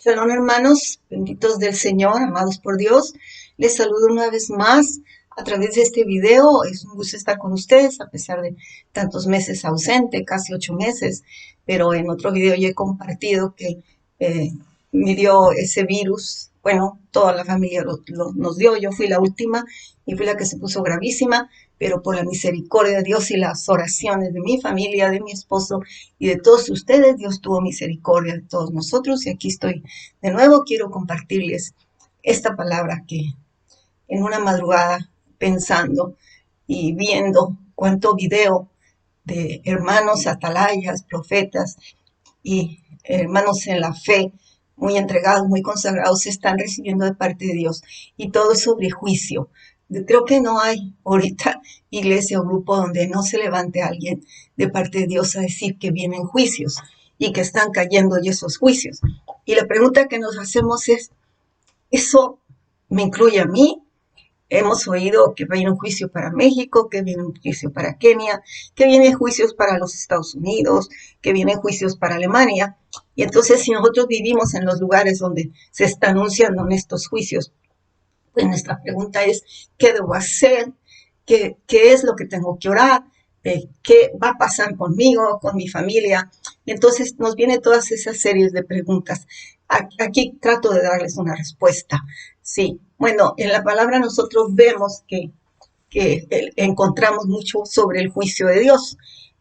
Shalom, hermanos, benditos del Señor, amados por Dios. Les saludo una vez más a través de este video. Es un gusto estar con ustedes a pesar de tantos meses ausente, casi 8 meses. Pero en otro video ya he compartido que me dio ese virus. Bueno, toda la familia nos dio. Yo fui la última y fui la que se puso gravísima. Pero por la misericordia de Dios y las oraciones de mi familia, de mi esposo y de todos ustedes, Dios tuvo misericordia de todos nosotros. Y aquí estoy de nuevo. Quiero compartirles esta palabra que en una madrugada, pensando y viendo cuánto video de hermanos atalayas, profetas y hermanos en la fe, muy entregados, muy consagrados, se están recibiendo de parte de Dios. Y todo es sobre juicio. Creo que no hay ahorita iglesia o grupo donde no se levante alguien de parte de Dios a decir que vienen juicios y que están cayendo y esos juicios. Y la pregunta que nos hacemos es, ¿eso me incluye a mí? Hemos oído que viene un juicio para México, que viene un juicio para Kenia, que vienen juicios para los Estados Unidos, que vienen juicios para Alemania. Y entonces, si nosotros vivimos en los lugares donde se están anunciando en estos juicios, pues nuestra pregunta es, ¿qué debo hacer? ¿Qué es lo que tengo que orar? ¿Qué va a pasar conmigo, con mi familia? Y entonces nos vienen todas esas series de preguntas. Aquí trato de darles una respuesta. Sí, bueno, en la palabra nosotros vemos que encontramos mucho sobre el juicio de Dios.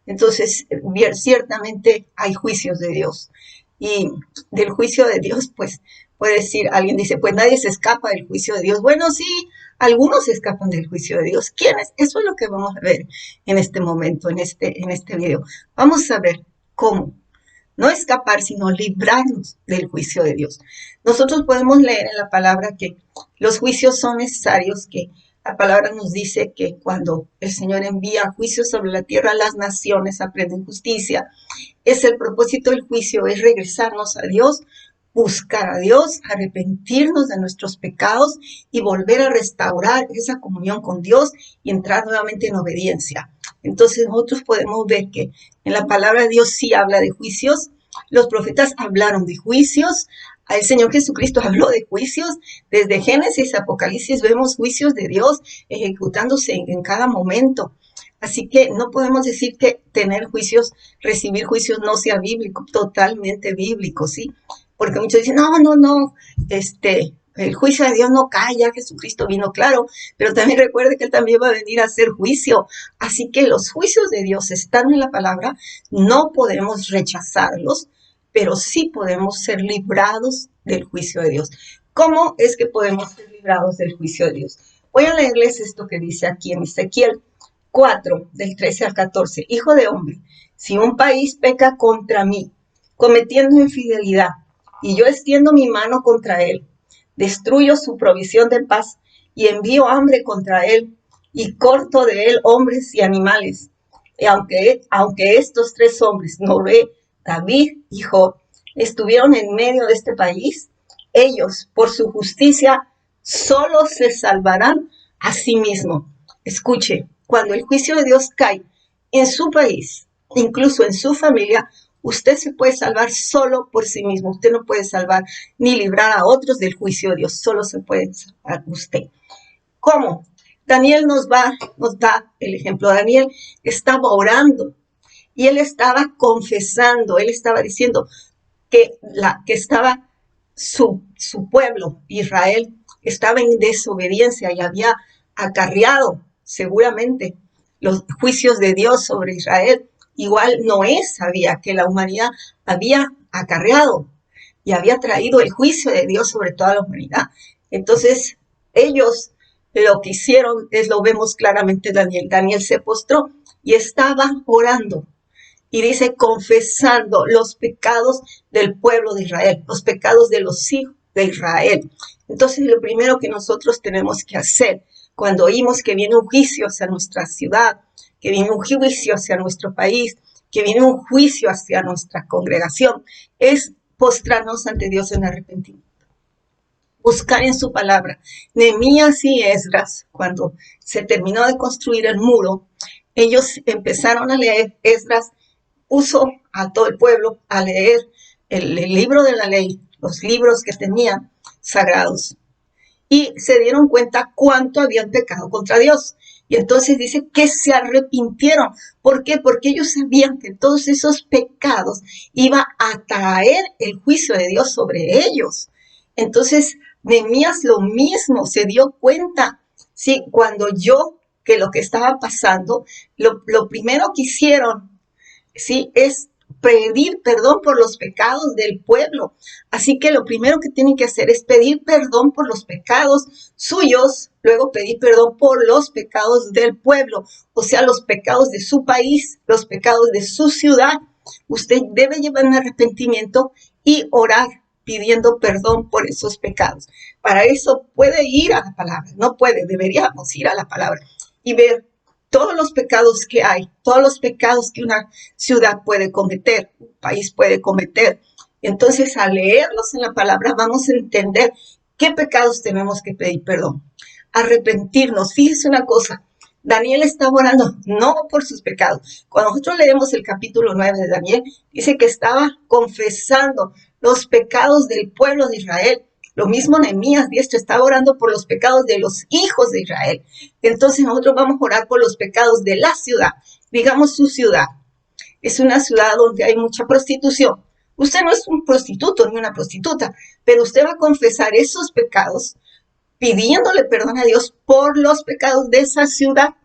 Entonces, ciertamente hay juicios de Dios. Y del juicio de Dios, pues, puede decir, alguien dice, pues nadie se escapa del juicio de Dios. Bueno, sí, algunos se escapan del juicio de Dios. ¿Quiénes? Eso es lo que vamos a ver en este momento, en este video. Vamos a ver cómo no escapar, sino librarnos del juicio de Dios. Nosotros podemos leer en la palabra que los juicios son necesarios, que la palabra nos dice que cuando el Señor envía juicios sobre la tierra, las naciones aprenden justicia. Es el propósito del juicio, es regresarnos a Dios, buscar a Dios, arrepentirnos de nuestros pecados y volver a restaurar esa comunión con Dios y entrar nuevamente en obediencia. Entonces nosotros podemos ver que en la palabra de Dios sí habla de juicios. Los profetas hablaron de juicios. El Señor Jesucristo habló de juicios. Desde Génesis a Apocalipsis vemos juicios de Dios ejecutándose en cada momento. Así que no podemos decir que tener juicios, recibir juicios no sea bíblico, totalmente bíblico, ¿sí? Porque muchos dicen, no, el juicio de Dios no cae, ya Jesucristo vino, claro, pero también recuerde que Él también va a venir a hacer juicio. Así que los juicios de Dios están en la palabra, no podemos rechazarlos, pero sí podemos ser librados del juicio de Dios. ¿Cómo es que podemos ser librados del juicio de Dios? Voy a leerles esto que dice aquí en Ezequiel 4, del 13 al 14. Hijo de hombre, si un país peca contra mí, cometiendo infidelidad, y yo extiendo mi mano contra él, destruyo su provisión de paz y envío hambre contra él y corto de él hombres y animales. Y aunque estos tres hombres, Noé, David y Job, estuvieron en medio de este país, ellos, por su justicia, solo se salvarán a sí mismos. Escuche, cuando el juicio de Dios cae en su país, incluso en su familia, usted se puede salvar solo por sí mismo. Usted no puede salvar ni librar a otros del juicio de Dios. Solo se puede salvar usted. ¿Cómo? Daniel nos da el ejemplo. Daniel estaba orando y él estaba confesando, él estaba diciendo que estaba su pueblo, Israel, estaba en desobediencia y había acarreado seguramente los juicios de Dios sobre Israel. Igual Noé sabía que la humanidad había acarreado y había traído el juicio de Dios sobre toda la humanidad. Entonces, ellos lo que hicieron lo vemos claramente. Daniel se postró y estaba orando. Y dice, confesando los pecados del pueblo de Israel, los pecados de los hijos de Israel. Entonces, lo primero que nosotros tenemos que hacer cuando oímos que viene un juicio hacia nuestra ciudad, que viene un juicio hacia nuestro país, que viene un juicio hacia nuestra congregación, es postrarnos ante Dios en arrepentimiento. Buscar en su palabra. Nehemías y Esdras, cuando se terminó de construir el muro, ellos empezaron a leer. Esdras puso a todo el pueblo a leer el libro de la ley los libros que tenían sagrados. Y se dieron cuenta cuánto habían pecado contra Dios. Y entonces dice que se arrepintieron. ¿Por qué? Porque ellos sabían que todos esos pecados iba a traer el juicio de Dios sobre ellos. Entonces, Nehemías lo mismo, se dio cuenta, ¿sí? Cuando que lo que estaba pasando, lo primero que hicieron, ¿sí? Es pedir perdón por los pecados del pueblo. Así que lo primero que tienen que hacer es pedir perdón por los pecados suyos, luego pedir perdón por los pecados del pueblo, o sea, los pecados de su país, los pecados de su ciudad. Usted debe llevar un arrepentimiento y orar pidiendo perdón por esos pecados. Para eso puede ir a la palabra, no puede, deberíamos ir a la palabra y ver todos los pecados que hay, todos los pecados que una ciudad puede cometer, un país puede cometer. Entonces, al leerlos en la palabra, vamos a entender qué pecados tenemos que pedir perdón. Arrepentirnos. Fíjese una cosa, Daniel estaba orando no por sus pecados. Cuando nosotros leemos el capítulo 9 de Daniel, dice que estaba confesando los pecados del pueblo de Israel. Lo mismo Nehemías, estaba orando por los pecados de los hijos de Israel. Entonces nosotros vamos a orar por los pecados de la ciudad. Digamos su ciudad. Es una ciudad donde hay mucha prostitución. Usted no es un prostituto ni una prostituta, pero usted va a confesar esos pecados pidiéndole perdón a Dios por los pecados de esa ciudad,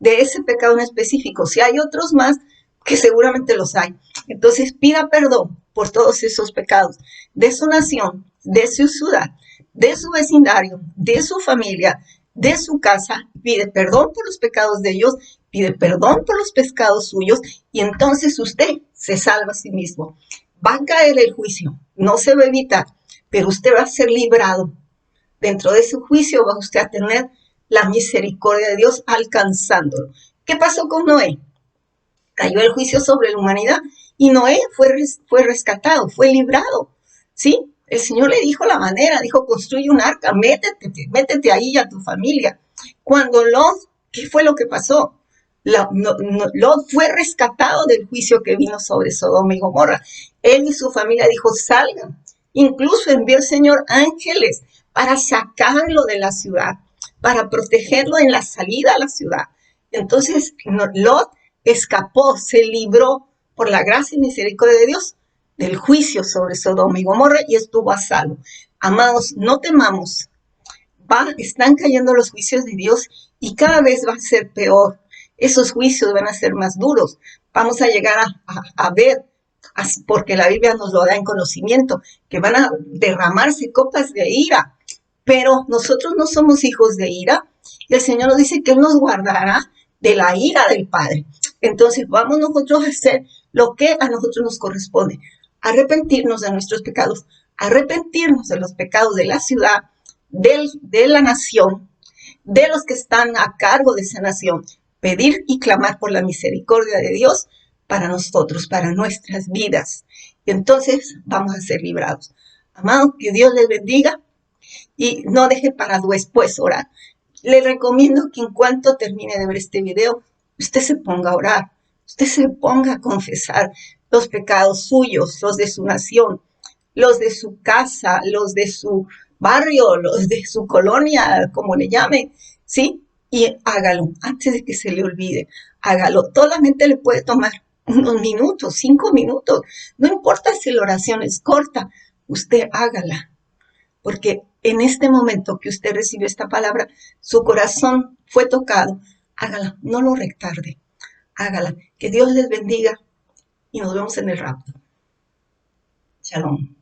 de ese pecado en específico. Si hay otros más, que seguramente los hay. Entonces pida perdón por todos esos pecados de su nación, de su ciudad, de su vecindario, de su familia, de su casa. Pide perdón por los pecados de ellos, pide perdón por los pecados suyos y entonces usted se salva a sí mismo. Va a caer el juicio, no se va a evitar, pero usted va a ser librado. Dentro de ese juicio va usted a tener la misericordia de Dios alcanzándolo. ¿Qué pasó con Noé? Cayó el juicio sobre la humanidad y Noé fue rescatado, fue librado, ¿sí? El Señor le dijo la manera, dijo, construye un arca, métete ahí a tu familia. Cuando Lot, ¿qué fue lo que pasó? Lot fue rescatado del juicio que vino sobre Sodoma y Gomorra. Él y su familia dijo, salgan. Incluso envió el Señor ángeles para sacarlo de la ciudad, para protegerlo en la salida a la ciudad. Entonces, Lot escapó, se libró por la gracia y misericordia de Dios del juicio sobre Sodoma y Gomorra y estuvo a salvo. Amados, no temamos. Están cayendo los juicios de Dios y cada vez va a ser peor. Esos juicios van a ser más duros. Vamos a llegar a ver, porque la Biblia nos lo da en conocimiento, que van a derramarse copas de ira. Pero nosotros no somos hijos de ira. Y el Señor nos dice que Él nos guardará de la ira del Padre. Entonces vamos nosotros a hacer lo que a nosotros nos corresponde. Arrepentirnos de nuestros pecados, arrepentirnos de los pecados de la ciudad, de la nación, de los que están a cargo de esa nación. Pedir y clamar por la misericordia de Dios para nosotros, para nuestras vidas. Y entonces vamos a ser librados. Amados, que Dios les bendiga y no deje para después orar. Le recomiendo que en cuanto termine de ver este video, usted se ponga a orar, usted se ponga a confesar los pecados suyos, los de su nación, los de su casa, los de su barrio, los de su colonia, como le llamen, ¿sí? Y hágalo antes de que se le olvide, hágalo. Solamente le puede tomar unos minutos, 5 minutos, no importa si la oración es corta, usted hágala, porque en este momento que usted recibió esta palabra, su corazón fue tocado. Hágala, no lo retarde, hágala. Que Dios les bendiga y nos vemos en el rapto. Shalom.